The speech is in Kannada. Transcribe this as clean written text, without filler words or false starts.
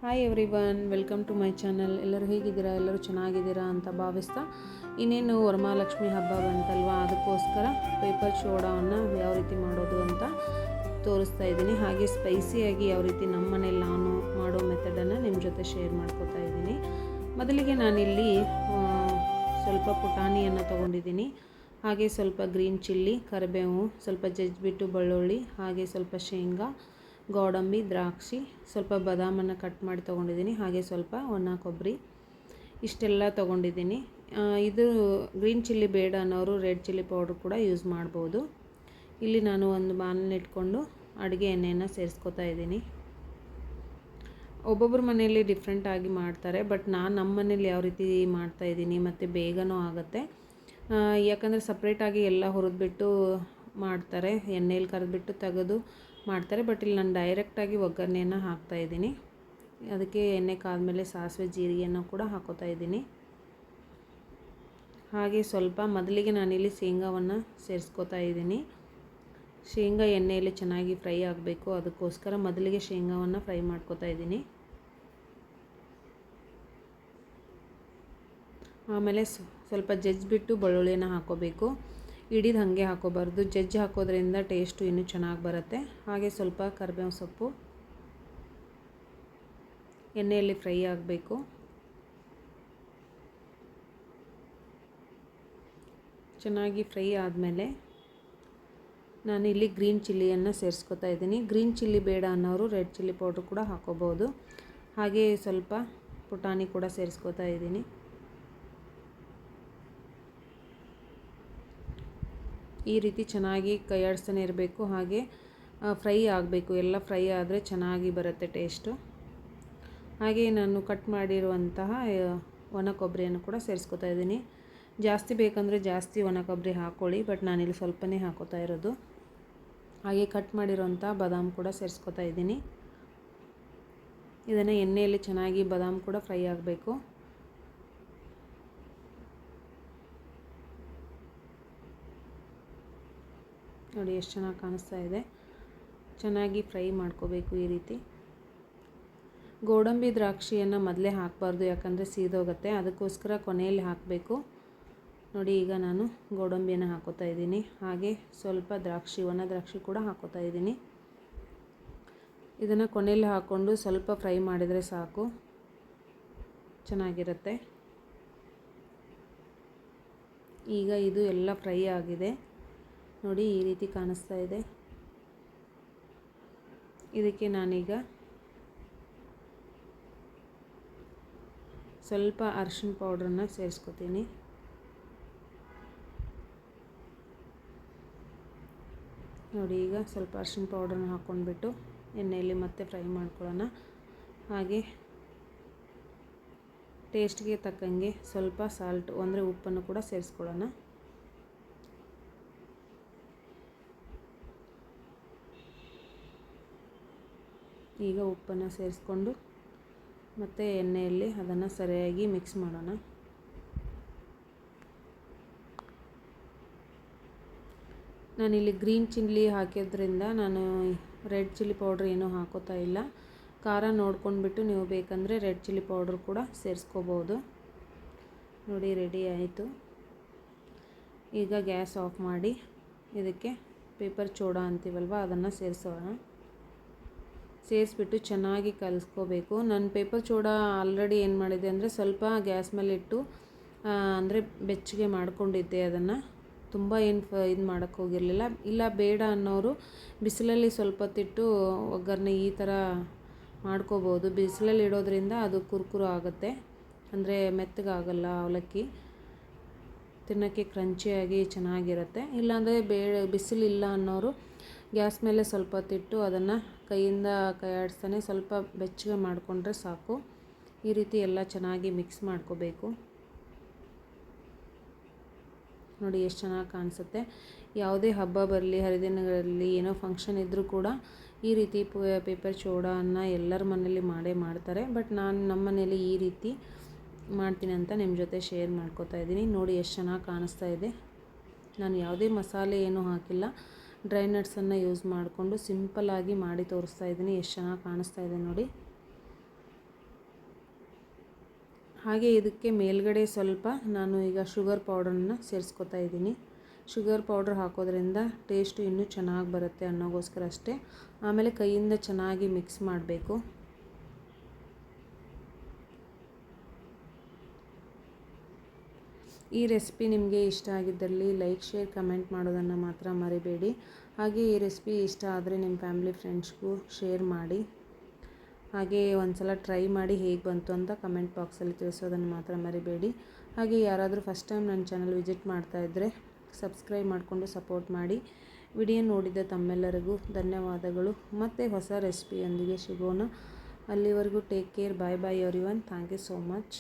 Hi everyone, welcome to my channel. ಎಲ್ಲರೂ ಹೇಗಿದ್ದೀರಾ? ಎಲ್ಲರೂ ಚೆನ್ನಾಗಿದ್ದೀರಾ ಅಂತ ಭಾವಿಸ್ತಾ, ಇನ್ನೇನು ವರಮಹಾಲಕ್ಷ್ಮಿ ಹಬ್ಬ ಬಂತಲ್ವಾ, ಅದಕ್ಕೋಸ್ಕರ ಪೇಪರ್ ಚೋಡವನ್ನು ಯಾವ ರೀತಿ ಮಾಡೋದು ಅಂತ ತೋರಿಸ್ತಾ ಇದ್ದೀನಿ. ಹಾಗೆ ಸ್ಪೈಸಿಯಾಗಿ ಯಾವ ರೀತಿ ನಮ್ಮ ಮನೇಲಿ ನಾನು ಮಾಡೋ ಮೆಥಡನ್ನು ನಿಮ್ಮ ಜೊತೆ ಶೇರ್ ಮಾಡ್ಕೋತಾ ಇದ್ದೀನಿ. ಮೊದಲಿಗೆ ನಾನಿಲ್ಲಿ ಸ್ವಲ್ಪ ಪುಟಾಣಿಯನ್ನು ತೊಗೊಂಡಿದ್ದೀನಿ. ಹಾಗೆ ಸ್ವಲ್ಪ ಗ್ರೀನ್ ಚಿಲ್ಲಿ, ಕರಿಬೇವು, ಸ್ವಲ್ಪ ಜಜ್ಜಿಬಿಟ್ಟು ಬೆಳ್ಳುಳ್ಳಿ, ಹಾಗೆ ಸ್ವಲ್ಪ ಶೇಂಗಾ, ಗೋಡಂಬಿ, ದ್ರಾಕ್ಷಿ, ಸ್ವಲ್ಪ ಬಾದಾಮನ್ನು ಕಟ್ ಮಾಡಿ ತೊಗೊಂಡಿದ್ದೀನಿ. ಹಾಗೆ ಸ್ವಲ್ಪ ಒಣ ಕೊಬ್ಬರಿ, ಇಷ್ಟೆಲ್ಲ ತೊಗೊಂಡಿದ್ದೀನಿ. ಇದು ಗ್ರೀನ್ ಚಿಲ್ಲಿ ಬೇಡ ಅನ್ನೋರು ರೆಡ್ ಚಿಲ್ಲಿ ಪೌಡ್ರ್ ಕೂಡ ಯೂಸ್ ಮಾಡ್ಬೋದು. ಇಲ್ಲಿ ನಾನು ಒಂದು ಬಾಣಲೆ ಇಟ್ಕೊಂಡು ಅಡುಗೆ ಎಣ್ಣೆಯನ್ನು ಸೇರಿಸ್ಕೊತಾ ಇದ್ದೀನಿ. ಒಬ್ಬೊಬ್ಬರ ಮನೆಯಲ್ಲಿ ಡಿಫ್ರೆಂಟಾಗಿ ಮಾಡ್ತಾರೆ, ಬಟ್ ನಾನು ನಮ್ಮ ಮನೇಲಿ ಯಾವ ರೀತಿ ಮಾಡ್ತಾಯಿದ್ದೀನಿ ಮತ್ತು ಬೇಗನೂ ಆಗುತ್ತೆ. ಯಾಕಂದರೆ ಸಪ್ರೇಟಾಗಿ ಎಲ್ಲ ಹುರಿದ್ಬಿಟ್ಟು ಮಾಡ್ತಾರೆ, ಎಣ್ಣೆಯಲ್ಲಿ ಕರೆದ್ಬಿಟ್ಟು ತೆಗೆದು ಮಾಡ್ತಾರೆ. ಬಟ್ ಇಲ್ಲಿ ನಾನು ಡೈರೆಕ್ಟಾಗಿ ಒಗ್ಗರಣೆಯನ್ನು ಹಾಕ್ತಾಯಿದ್ದೀನಿ. ಅದಕ್ಕೆ ಎಣ್ಣೆ ಕಾದ್ಮೇಲೆ ಸಾಸಿವೆ ಜೀರಿಗೆಯನ್ನು ಕೂಡ ಹಾಕೋತಾ ಇದ್ದೀನಿ. ಹಾಗೆ ಸ್ವಲ್ಪ ಮೊದಲಿಗೆ ನಾನಿಲ್ಲಿ ಶೇಂಗಾವನ್ನು ಸೇರಿಸ್ಕೊತಾ ಇದ್ದೀನಿ. ಶೇಂಗಾ ಎಣ್ಣೆಯಲ್ಲಿ ಚೆನ್ನಾಗಿ ಫ್ರೈ ಆಗಬೇಕು, ಅದಕ್ಕೋಸ್ಕರ ಮೊದಲಿಗೆ ಶೇಂಗಾವನ್ನು ಫ್ರೈ ಮಾಡ್ಕೊತಾ ಇದ್ದೀನಿ. ಆಮೇಲೆ ಸ್ವಲ್ಪ ಜಜ್ಜಿಬಿಟ್ಟು ಬೆಳ್ಳುಳ್ಳಿಯನ್ನು ಹಾಕೋಬೇಕು. ಇಡೀದು ಹಾಗೆ ಹಾಕೋಬಾರ್ದು, ಜಜ್ಜಿ ಹಾಕೋದ್ರಿಂದ ಟೇಸ್ಟು ಇನ್ನೂ ಚೆನ್ನಾಗಿ ಬರುತ್ತೆ. ಹಾಗೆ ಸ್ವಲ್ಪ ಕರಿಬೇವು ಸೊಪ್ಪು ಎಣ್ಣೆಯಲ್ಲಿ ಫ್ರೈ ಆಗಬೇಕು. ಚೆನ್ನಾಗಿ ಫ್ರೈ ಆದಮೇಲೆ ನಾನಿಲ್ಲಿ ಗ್ರೀನ್ ಚಿಲ್ಲಿಯನ್ನು ಸೇರಿಸ್ಕೊತಾ ಇದ್ದೀನಿ. ಗ್ರೀನ್ ಚಿಲ್ಲಿ ಬೇಡ ಅನ್ನೋರು ರೆಡ್ ಚಿಲ್ಲಿ ಪೌಡ್ರ್ ಕೂಡ ಹಾಕೋಬೋದು. ಹಾಗೆ ಸ್ವಲ್ಪ ಪುಟಾಣಿ ಕೂಡ ಸೇರಿಸ್ಕೊತಾ ಇದ್ದೀನಿ. ಈ ರೀತಿ ಚೆನ್ನಾಗಿ ಕೈಯಾಡಿಸ್ತಾನೆ ಇರಬೇಕು. ಹಾಗೆ ಫ್ರೈ ಆಗಬೇಕು, ಎಲ್ಲ ಫ್ರೈ ಆದರೆ ಚೆನ್ನಾಗಿ ಬರುತ್ತೆ ಟೇಸ್ಟು. ಹಾಗೆ ನಾನು ಕಟ್ ಮಾಡಿರುವಂತಹ ಒಣ ಕೊಬ್ಬರಿಯನ್ನು ಕೂಡ ಸೇರಿಸ್ಕೊತಾ ಇದ್ದೀನಿ. ಜಾಸ್ತಿ ಬೇಕಂದರೆ ಜಾಸ್ತಿ ಒಣ ಕೊಬ್ಬರಿ ಹಾಕ್ಕೊಳ್ಳಿ, ಬಟ್ ನಾನಿಲ್ಲಿ ಸ್ವಲ್ಪನೇ ಹಾಕೋತಾ ಇರೋದು. ಹಾಗೆ ಕಟ್ ಮಾಡಿರೋಂಥ ಬಾದಾಮ್ ಕೂಡ ಸೇರಿಸ್ಕೊತಾ ಇದ್ದೀನಿ. ಇದನ್ನು ಎಣ್ಣೆಯಲ್ಲಿ ಚೆನ್ನಾಗಿ ಬಾದಾಮ್ ಕೂಡ ಫ್ರೈ ಆಗಬೇಕು. ನೋಡಿ ಎಷ್ಟು ಚೆನ್ನಾಗಿ ಕಾಣಿಸ್ತಾ ಇದೆ. ಚೆನ್ನಾಗಿ ಫ್ರೈ ಮಾಡ್ಕೋಬೇಕು ಈ ರೀತಿ. ಗೋಡಂಬಿ ದ್ರಾಕ್ಷಿಯನ್ನು ಮೊದಲೇ ಹಾಕಬಾರ್ದು, ಯಾಕಂದರೆ ಸೀದೋಗುತ್ತೆ, ಅದಕ್ಕೋಸ್ಕರ ಕೊನೆಯಲ್ಲಿ ಹಾಕಬೇಕು. ನೋಡಿ ಈಗ ನಾನು ಗೋಡಂಬಿಯನ್ನು ಹಾಕೋತಾ ಇದ್ದೀನಿ. ಹಾಗೆ ಸ್ವಲ್ಪ ದ್ರಾಕ್ಷಿ, ಒಣ ದ್ರಾಕ್ಷಿ ಕೂಡ ಹಾಕೋತಾ ಇದ್ದೀನಿ. ಇದನ್ನು ಕೊನೆಯಲ್ಲಿ ಹಾಕ್ಕೊಂಡು ಸ್ವಲ್ಪ ಫ್ರೈ ಮಾಡಿದರೆ ಸಾಕು, ಚೆನ್ನಾಗಿರುತ್ತೆ. ಈಗ ಇದು ಎಲ್ಲ ಫ್ರೈ ಆಗಿದೆ ನೋಡಿ, ಈ ರೀತಿ ಕಾಣಿಸ್ತಾ ಇದೆ. ಇದಕ್ಕೆ ನಾನೀಗ ಸ್ವಲ್ಪ ಅರಿಶಿನ ಪೌಡ್ರನ್ನು ಸೇರಿಸ್ಕೊತೀನಿ. ನೋಡಿ ಈಗ ಸ್ವಲ್ಪ ಅರಿಶಿನ ಪೌಡ್ರನ್ನ ಹಾಕ್ಕೊಂಡ್ಬಿಟ್ಟು ಎಣ್ಣೆಯಲ್ಲಿ ಮತ್ತೆ ಫ್ರೈ ಮಾಡ್ಕೊಳ್ಳೋಣ. ಹಾಗೆ ಟೇಸ್ಟ್ಗೆ ತಕ್ಕಂಗೆ ಸ್ವಲ್ಪ ಸಾಲ್ಟು ಅಂದರೆ ಉಪ್ಪನ್ನು ಕೂಡ ಸೇರಿಸ್ಕೊಳ್ಳೋಣ. ಈಗ ಉಪ್ಪನ್ನು ಸೇರಿಸ್ಕೊಂಡು ಮತ್ತು ಎಣ್ಣೆಯಲ್ಲಿ ಅದನ್ನು ಸರಿಯಾಗಿ ಮಿಕ್ಸ್ ಮಾಡೋಣ. ನಾನಿಲ್ಲಿ ಗ್ರೀನ್ ಚಿಲ್ಲಿ ಹಾಕಿದ್ರಿಂದ ನಾನು ರೆಡ್ ಚಿಲ್ಲಿ ಪೌಡ್ರ್ ಏನೂ ಹಾಕೋತಾ ಇಲ್ಲ. ಖಾರ ನೋಡ್ಕೊಂಡ್ಬಿಟ್ಟು ನೀವು ಬೇಕಂದರೆ ರೆಡ್ ಚಿಲ್ಲಿ ಪೌಡ್ರ್ ಕೂಡ ಸೇರಿಸ್ಕೋಬೋದು. ನೋಡಿ ರೆಡಿ ಆಯಿತು. ಈಗ ಗ್ಯಾಸ್ ಆಫ್ ಮಾಡಿ ಇದಕ್ಕೆ ಪೇಪರ್ ಚೋಡಾ ಅಂತೀವಲ್ವ ಅದನ್ನು ಸೇರಿಸೋಣ. ಸೇರಿಸ್ಬಿಟ್ಟು ಚೆನ್ನಾಗಿ ಕಲಿಸ್ಕೋಬೇಕು. ನಾನು ಪೇಪರ್ ಚೋಡಾ ಆಲ್ರೆಡಿ ಏನು ಮಾಡಿದೆ ಅಂದರೆ ಸ್ವಲ್ಪ ಗ್ಯಾಸ್ ಮೇಲೆ ಇಟ್ಟು ಅಂದರೆ ಬೆಚ್ಚಗೆ ಮಾಡ್ಕೊಂಡಿದ್ದೆ. ಅದನ್ನು ತುಂಬ ಏನು ಇದು ಮಾಡೋಕ್ಕೆ ಹೋಗಿರಲಿಲ್ಲ. ಇಲ್ಲ ಬೇಡ ಅನ್ನೋರು ಬಿಸಿಲಲ್ಲಿ ಸ್ವಲ್ಪ ಹೊತ್ತಿಟ್ಟು ಒಗ್ಗರಣೆ ಈ ಥರ ಮಾಡ್ಕೋಬೋದು. ಬಿಸಿಲಲ್ಲಿ ಇಡೋದ್ರಿಂದ ಅದು ಕುರುಕುರು ಆಗುತ್ತೆ, ಅಂದರೆ ಮೆತ್ತಗಾಗಲ್ಲ ಅವಲಕ್ಕಿ, ತಿನ್ನೋಕ್ಕೆ ಕ್ರಂಚಿಯಾಗಿ ಚೆನ್ನಾಗಿರುತ್ತೆ. ಇಲ್ಲಾಂದರೆ ಬಿಸಿಲಿಲ್ಲ ಅನ್ನೋರು ಗ್ಯಾಸ್ ಮೇಲೆ ಸ್ವಲ್ಪ ಹೊತ್ತಿಟ್ಟು ಅದನ್ನು ಕೈಯಿಂದ ಕೈಯಾಡಿಸ್ತಾನೆ ಸ್ವಲ್ಪ ಬೆಚ್ಚಗೆ ಮಾಡಿಕೊಂಡ್ರೆ ಸಾಕು. ಈ ರೀತಿ ಎಲ್ಲ ಚೆನ್ನಾಗಿ ಮಿಕ್ಸ್ ಮಾಡ್ಕೋಬೇಕು. ನೋಡಿ ಎಷ್ಟು ಚೆನ್ನಾಗಿ ಕಾಣಿಸುತ್ತೆ. ಯಾವುದೇ ಹಬ್ಬ ಬರಲಿ, ಹರಿದಿನಗಳಲ್ಲಿ ಏನೋ ಫಂಕ್ಷನ್ ಇದ್ದರೂ ಕೂಡ ಈ ರೀತಿ ಪೇಪರ್ ಚೋಡಾನ ಎಲ್ಲರ ಮನೇಲಿ ಮಾಡೇ ಮಾಡ್ತಾರೆ. ಬಟ್ ನಾನು ನಮ್ಮ ಮನೇಲಿ ಈ ರೀತಿ ಮಾಡ್ತೀನಿ ಅಂತ ನಿಮ್ಮ ಜೊತೆ ಶೇರ್ ಮಾಡ್ಕೋತಾ ಇದ್ದೀನಿ. ನೋಡಿ ಎಷ್ಟು ಚೆನ್ನಾಗಿ ಕಾಣಿಸ್ತಾ ಇದೆ. ನಾನು ಯಾವುದೇ ಮಸಾಲೆ ಏನೂ ಹಾಕಿಲ್ಲ, ಡ್ರೈ ನಟ್ಸನ್ನು ಯೂಸ್ ಮಾಡಿಕೊಂಡು ಸಿಂಪಲ್ಲಾಗಿ ಮಾಡಿ ತೋರಿಸ್ತಾ ಇದ್ದೀನಿ. ಎಷ್ಟು ಚೆನ್ನಾಗಿ ಕಾಣಿಸ್ತಾ ಇದೆ ನೋಡಿ. ಹಾಗೆ ಇದಕ್ಕೆ ಮೇಲ್ಗಡೆ ಸ್ವಲ್ಪ ನಾನು ಈಗ ಶುಗರ್ ಪೌಡರನ್ನ ಸೇರಿಸ್ಕೊತಾ ಇದ್ದೀನಿ. ಶುಗರ್ ಪೌಡ್ರ್ ಹಾಕೋದ್ರಿಂದ ಟೇಸ್ಟು ಇನ್ನೂ ಚೆನ್ನಾಗಿ ಬರುತ್ತೆ ಅನ್ನೋಗೋಸ್ಕರ ಅಷ್ಟೇ. ಆಮೇಲೆ ಕೈಯಿಂದ ಚೆನ್ನಾಗಿ ಮಿಕ್ಸ್ ಮಾಡಬೇಕು. ಈ ರೆಸಿಪಿ ನಿಮಗೆ ಇಷ್ಟ ಆಗಿದ್ದಲ್ಲಿ ಲೈಕ್, ಶೇರ್, ಕಮೆಂಟ್ ಮಾಡೋದನ್ನು ಮಾತ್ರ ಮರಿಬೇಡಿ. ಹಾಗೆ ಈ ರೆಸಿಪಿ ಇಷ್ಟ ಆದರೆ ನಿಮ್ಮ ಫ್ಯಾಮಿಲಿ ಫ್ರೆಂಡ್ಸ್ಗೂ ಶೇರ್ ಮಾಡಿ. ಹಾಗೆ ಒಂದು ಸಲ ಟ್ರೈ ಮಾಡಿ ಹೇಗೆ ಬಂತು ಅಂತ ಕಮೆಂಟ್ ಬಾಕ್ಸಲ್ಲಿ ತಿಳಿಸೋದನ್ನು ಮಾತ್ರ ಮರಿಬೇಡಿ. ಹಾಗೆ ಯಾರಾದರೂ ಫಸ್ಟ್ ಟೈಮ್ ನನ್ನ ಚಾನಲ್ ವಿಸಿಟ್ ಮಾಡ್ತಾಯಿದ್ರೆ ಸಬ್ಸ್ಕ್ರೈಬ್ ಮಾಡಿಕೊಂಡು ಸಪೋರ್ಟ್ ಮಾಡಿ. ವಿಡಿಯೋ ನೋಡಿದ ತಮ್ಮೆಲ್ಲರಿಗೂ ಧನ್ಯವಾದಗಳು. ಮತ್ತೆ ಹೊಸ ರೆಸಿಪಿಯೊಂದಿಗೆ ಸಿಗೋಣ. ಅಲ್ಲಿವರೆಗೂ take care. Bye bye everyone. Thank you so much.